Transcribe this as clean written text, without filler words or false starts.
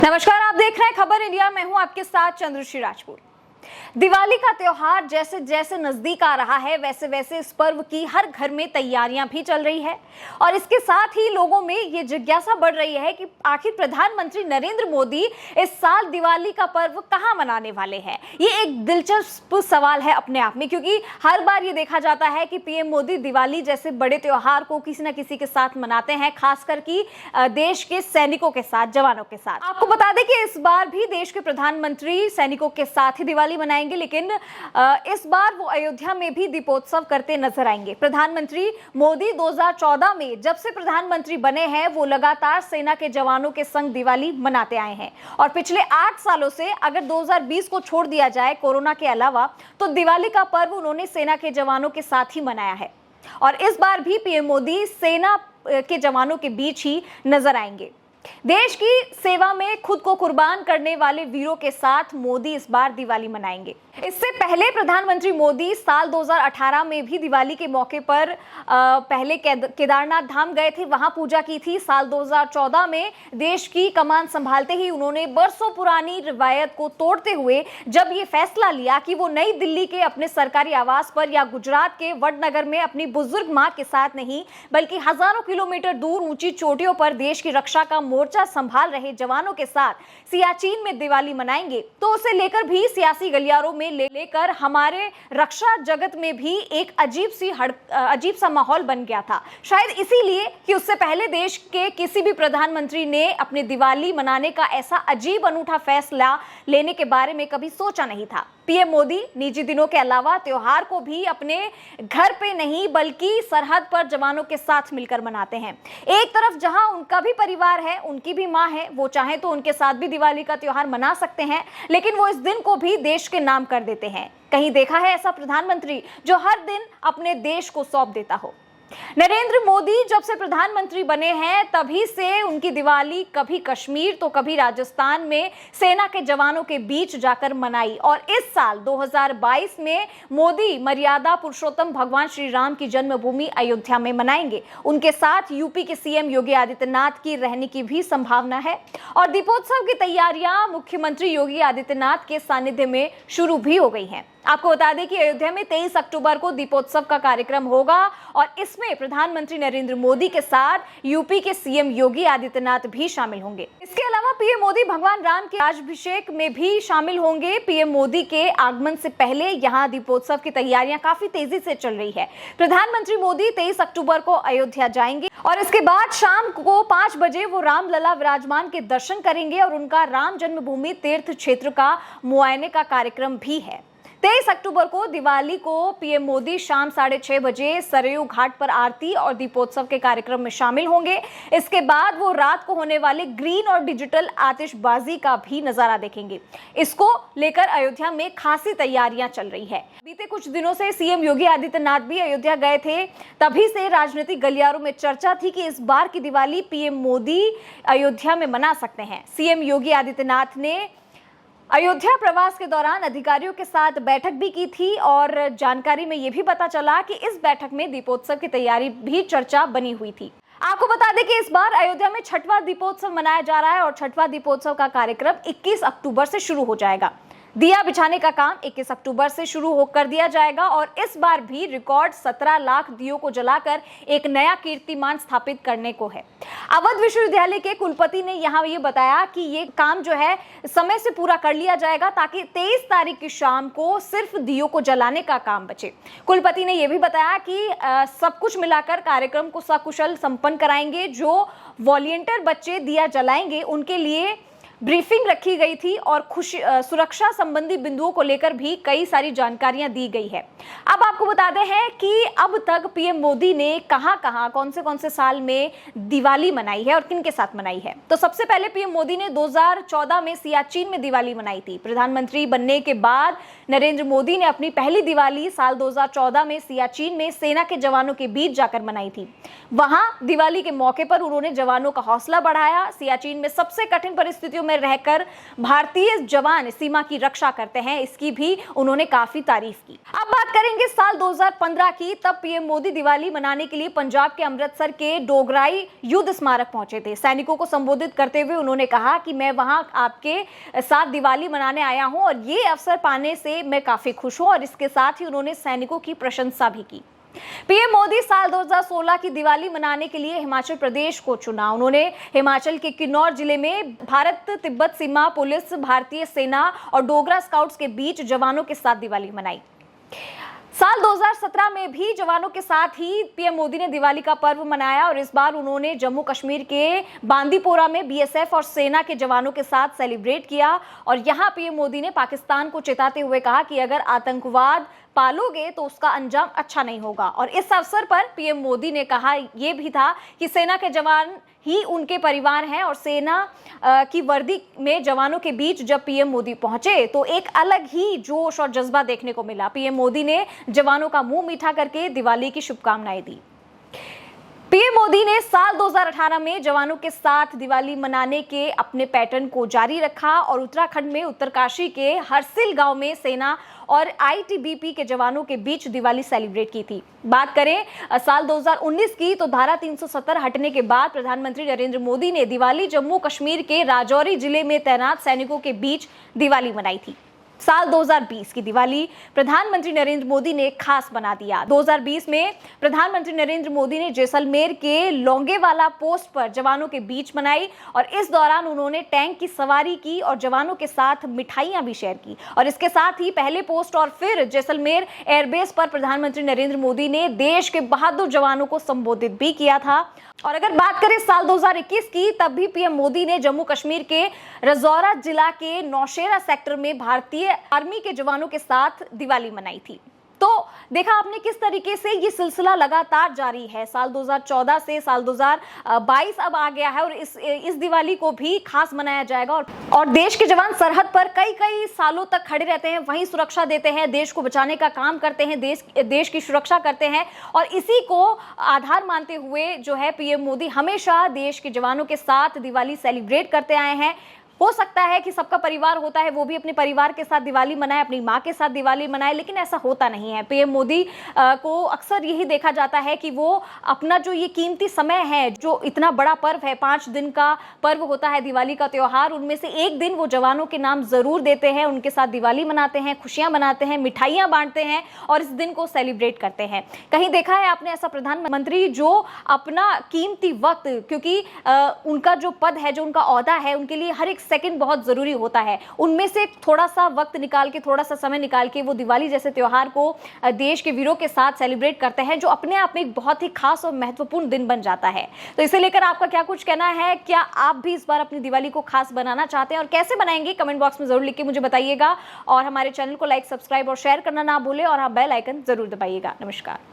नमस्कार, आप देख रहे हैं खबर इंडिया। मैं हूं आपके साथ चंद्रश्री राजपूत। दिवाली का त्योहार जैसे जैसे नजदीक आ रहा है वैसे वैसे इस पर्व की हर घर में तैयारियां भी चल रही है और इसके साथ ही लोगों में ये जिज्ञासा बढ़ रही है कि आखिर प्रधानमंत्री नरेंद्र मोदी इस साल दिवाली का पर्व कहां मनाने वाले हैं। ये एक दिलचस्प सवाल है अपने आप में, क्योंकि हर बार ये देखा जाता है कि पीएम मोदी दिवाली जैसे बड़े त्योहार को किसी न किसी के साथ मनाते हैं, खासकर कि देश के सैनिकों के साथ, जवानों के साथ। आपको बता दें कि इस बार भी देश के प्रधानमंत्री सैनिकों के साथ ही दिवाली मनाएंगे, लेकिन इस बार वो अयोध्या में भी दीपोत्सव करते नजर आएंगे। प्रधानमंत्री मोदी 2014 में जब से प्रधानमंत्री बने हैं वो लगातार सेना के जवानों के संग दिवाली मनाते आए हैं और पिछले 8 सालों से अगर 2020 को छोड़ दिया जाए कोरोना के अलावा, तो दिवाली का पर्व उन्होंने सेना के जवानों के साथ ही मनाया है और इस बार भी पीएम मोदी सेना के जवानों के बीच ही नजर आएंगे। देश की सेवा में खुद को कुर्बान करने वाले वीरों के साथ मोदी इस बार दिवाली मनाएंगे। इससे पहले प्रधानमंत्री मोदी साल 2018 में भी दिवाली के मौके पर पहले केदारनाथ धाम गए थे, वहां पूजा की थी। साल 2014 में देश की कमान संभालते ही उन्होंने बरसों पुरानी रिवायत को तोड़ते हुए जब ये फैसला लिया कि वो नई दिल्ली के अपने सरकारी आवास पर या गुजरात के वडनगर में अपनी बुजुर्ग मां के साथ नहीं बल्कि हजारों किलोमीटर दूर ऊंची चोटियों पर देश की रक्षा का मोर्चा संभाल रहे जवानों के साथ सियाचिन में दिवाली मनाएंगे, तो उसे लेकर भी सियासी गलियारों में लेकर हमारे रक्षा जगत में भी एक अजीब सा माहौल बन गया था। शायद इसीलिए कि उससे पहले देश के किसी भी प्रधानमंत्री ने अपने दिवाली मनाने का ऐसा अजीब अनूठा फैसला लेने के बारे में कभी सोचा नहीं था। पीएम मोदी निजी दिनों के अलावा त्योहार को भी अपने घर पे नहीं बल्कि सरहद पर जवानों के साथ मिलकर मनाते हैं। एक तरफ जहां उनका भी परिवार है, उनकी भी मां है, वो चाहे तो उनके साथ भी दिवाली का त्योहार मना सकते हैं, लेकिन वो इस दिन को भी देश के नाम कर देते हैं। कहीं देखा है ऐसा प्रधानमंत्री जो हर दिन अपने देश को सौंप देता हो? नरेंद्र मोदी जब से प्रधानमंत्री बने हैं तभी से उनकी दिवाली कभी कश्मीर तो कभी राजस्थान में सेना के जवानों के बीच जाकर मनाई और इस साल 2022 में मोदी मर्यादा पुरुषोत्तम भगवान श्री राम की जन्मभूमि अयोध्या में मनाएंगे। उनके साथ यूपी के सीएम योगी आदित्यनाथ की रहने की भी संभावना है और दीपोत्सव की तैयारियां मुख्यमंत्री योगी आदित्यनाथ के सानिध्य में शुरू भी हो गई हैं। आपको बता दें कि अयोध्या में 23 अक्टूबर को दीपोत्सव का कार्यक्रम होगा और इसमें प्रधानमंत्री नरेंद्र मोदी के साथ यूपी के सीएम योगी आदित्यनाथ भी शामिल होंगे। इसके अलावा पीएम मोदी भगवान राम के राज्याभिषेक में भी शामिल होंगे। पीएम मोदी के आगमन से पहले यहां दीपोत्सव की तैयारियां काफी तेजी से चल रही है। प्रधानमंत्री मोदी 23 अक्टूबर को अयोध्या जाएंगे और इसके बाद शाम को 5 बजे वो रामलला विराजमान के दर्शन करेंगे और उनका राम जन्मभूमि तीर्थ क्षेत्र का मुआयने का कार्यक्रम भी है। 23 अक्टूबर को दिवाली को पीएम मोदी शाम 6:30 बजे सरयू घाट पर आरती और दीपोत्सव के कार्यक्रम में शामिल होंगे। इसके बाद वो रात को होने वाले ग्रीन और डिजिटल आतिशबाजी का भी नजारा देखेंगे। इसको लेकर अयोध्या में खासी तैयारियां चल रही है। बीते कुछ दिनों से सीएम योगी आदित्यनाथ भी अयोध्या गए थे, तभी से राजनीतिक गलियारों में चर्चा थी कि इस बार की दिवाली पीएम मोदी अयोध्या में मना सकते हैं। सीएम योगी आदित्यनाथ ने अयोध्या प्रवास के दौरान अधिकारियों के साथ बैठक भी की थी और जानकारी में यह भी पता चला कि इस बैठक में दीपोत्सव की तैयारी भी चर्चा बनी हुई थी। आपको बता दें कि इस बार अयोध्या में 6वां दीपोत्सव मनाया जा रहा है और 6वां दीपोत्सव का कार्यक्रम 21 अक्टूबर से शुरू हो जाएगा। दिया बिछाने का काम 21 अक्टूबर से शुरू कर दिया जाएगा और इस बार भी रिकॉर्ड 17 लाख दियों को जलाकर एक नया कीर्तिमान स्थापित करने को है। अवध विश्वविद्यालय के कुलपति ने यहाँ ये बताया कि ये काम जो है समय से पूरा कर लिया जाएगा ताकि 23 तारीख की शाम को सिर्फ दियों को जलाने का काम बचे। कुलपति ने यह भी बताया कि सब कुछ मिलाकर कार्यक्रम को सकुशल संपन्न कराएंगे। जो वॉलंटियर बच्चे दिया जलाएंगे उनके लिए ब्रीफिंग रखी गई थी और सुरक्षा संबंधी बिंदुओं को लेकर भी कई सारी जानकारियां दी गई है। अब आपको बताते हैं कि अब तक पीएम मोदी ने कहां कौन से साल में दिवाली मनाई है और किन के साथ मनाई है। तो सबसे पहले पीएम मोदी ने 2014 में सियाचिन में दिवाली मनाई थी। प्रधानमंत्री बनने के बाद नरेंद्र मोदी ने अपनी पहली दिवाली साल 2014 में सियाचिन में सेना के जवानों के बीच जाकर मनाई थी। वहां दिवाली के मौके पर उन्होंने जवानों का हौसला बढ़ाया। सियाचिन में सबसे कठिन परिस्थितियों में रहकर भारतीय जवान सीमा की रक्षा करते हैं, इसकी भी उन्होंने काफी तारीफ की। अब बात करेंगे साल 2015 की। तब पीएम मोदी दिवाली मनाने के लिए पंजाब के अमृतसर के डोगराई युद्ध स्मारक पहुंचे थे। सैनिकों को संबोधित करते हुए उन्होंने कहा कि मैं वहां आपके साथ दिवाली मनाने आया हूं और ये अवसर पाने से मैं काफी खुश हूं। और इसके साथ ही उन्होंने सैनिकों की प्रशंसा भी की। पीएम मोदी साल 2016 की दिवाली मनाने के लिए हिमाचल प्रदेश को चुना। उन्होंने हिमाचल के किन्नौर जिले में भारत तिब्बत सीमा पुलिस, भारतीय सेना और डोगरा स्काउट्स के बीच जवानों के साथ दिवाली मनाई। साल 2017 में भी जवानों के साथ ही पीएम मोदी ने दिवाली का पर्व मनाया और इस बार उन्होंने जम्मू कश्मीर के बांदीपोरा में बीएसएफ और सेना के जवानों के साथ सेलिब्रेट किया। और यहां पीएम मोदी ने पाकिस्तान को चेताते हुए कहा कि अगर आतंकवाद पालोगे तो उसका अंजाम अच्छा नहीं होगा। और इस अवसर पर पीएम मोदी ने कहा यह भी था कि सेना के जवान ही उनके परिवार हैं और सेना की वर्दी में जवानों के बीच जब पीएम मोदी पहुंचे तो एक अलग ही जोश और जज्बा देखने को मिला। पीएम मोदी ने जवानों का मुंह मीठा करके दिवाली की शुभकामनाएं दी। पीएम मोदी ने साल 2018 में जवानों के साथ दिवाली मनाने के अपने पैटर्न को जारी रखा और उत्तराखंड में उत्तरकाशी के हरसिल गांव में सेना और आईटीबीपी के जवानों के बीच दिवाली सेलिब्रेट की थी। बात करें साल 2019 की तो धारा 370 हटने के बाद प्रधानमंत्री नरेंद्र मोदी ने दिवाली जम्मू कश्मीर के राजौरी जिले में तैनात सैनिकों के बीच दिवाली मनाई थी। साल 2020 की दिवाली प्रधानमंत्री नरेंद्र मोदी ने खास बना दिया। 2020 में प्रधानमंत्री नरेंद्र मोदी ने जैसलमेर के लोंगेवाला पोस्ट पर जवानों के बीच मनाई और इस दौरान उन्होंने टैंक की सवारी की और जवानों के साथ मिठाइयां भी शेयर की। और इसके साथ ही पहले पोस्ट और फिर जैसलमेर एयरबेस पर प्रधानमंत्री नरेंद्र मोदी ने देश के बहादुर जवानों को संबोधित भी किया था। और अगर बात करें साल 2021 की, तब भी पीएम मोदी ने जम्मू कश्मीर के राजौरा जिला के नौशेरा सेक्टर में भारतीय आर्मी के जवानों के साथ दिवाली मनाई थी। तो देखा आपने किस तरीके से ये सिलसिला लगातार जारी है। साल 2014 से साल 2022 अब आ गया है और इस दिवाली को भी खास मनाया जाएगा। और देश के जवान सरहद पर कई सालों तक खड़े रहते हैं, वहीं सुरक्षा देते हैं, देश को बचाने का काम करते हैं, देश की सुरक्षा करते हैं। और इसी को आधार मानते हुए जो है पीएम मोदी हमेशा देश के जवानों के साथ दिवाली सेलिब्रेट करते आए हैं। हो सकता है कि सबका परिवार होता है, वो भी अपने परिवार के साथ दिवाली मनाए, अपनी माँ के साथ दिवाली मनाए, लेकिन ऐसा होता नहीं है। पीएम मोदी को अक्सर यही देखा जाता है कि वो अपना जो ये कीमती समय है, जो इतना बड़ा पर्व है, 5 दिन का पर्व होता है दिवाली का त्योहार, उनमें से एक दिन वो जवानों के नाम जरूर देते हैं, उनके साथ दिवाली मनाते हैं, खुशियां मनाते हैं, मिठाइयां बांटते हैं और इस दिन को सेलिब्रेट करते हैं। कहीं देखा है आपने ऐसा प्रधानमंत्री जो अपना कीमती वक्त, क्योंकि उनका जो पद है, जो उनका ओहदा है, उनके लिए हर एक सेकंड बहुत जरूरी होता है, उनमें से थोड़ा सा वक्त निकाल के, थोड़ा सा समय निकाल के वो दिवाली जैसे त्योहार को देश के वीरों के साथ सेलिब्रेट करते हैं, जो अपने आप में एक बहुत ही खास और महत्वपूर्ण दिन बन जाता है। तो इसे लेकर आपका क्या कुछ कहना है? क्या आप भी इस बार अपनी दिवाली को खास बनाना चाहते हैं और कैसे बनाएंगे? कमेंट बॉक्स में जरूर लिख के मुझे बताइएगा और हमारे चैनल को लाइक, सब्सक्राइब और शेयर करना ना भूलें और आप बेल आइकन जरूर दबाइएगा। नमस्कार।